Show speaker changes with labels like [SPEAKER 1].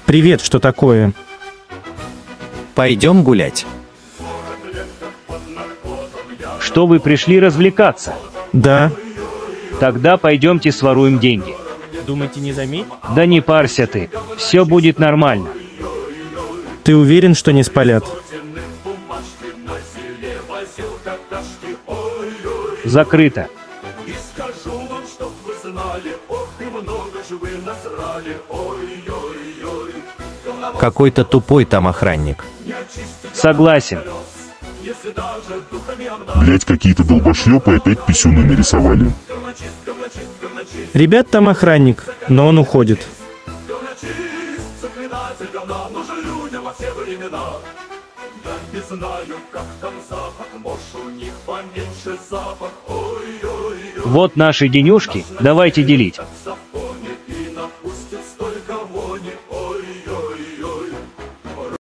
[SPEAKER 1] Привет, что такое?
[SPEAKER 2] Пойдем гулять.
[SPEAKER 3] Что вы пришли развлекаться?
[SPEAKER 1] Да.
[SPEAKER 3] Тогда пойдемте своруем деньги.
[SPEAKER 1] Думаете, не заметь?
[SPEAKER 3] Да не парься ты, все будет нормально.
[SPEAKER 1] Ты уверен, что не спалят?
[SPEAKER 3] Закрыто.
[SPEAKER 2] Какой-то тупой там охранник.
[SPEAKER 3] Согласен.
[SPEAKER 4] Блять, какие-то долбошлепы опять писюны нарисовали.
[SPEAKER 1] Ребят, там охранник, но он уходит.
[SPEAKER 3] Вот наши денюжки, давайте делить.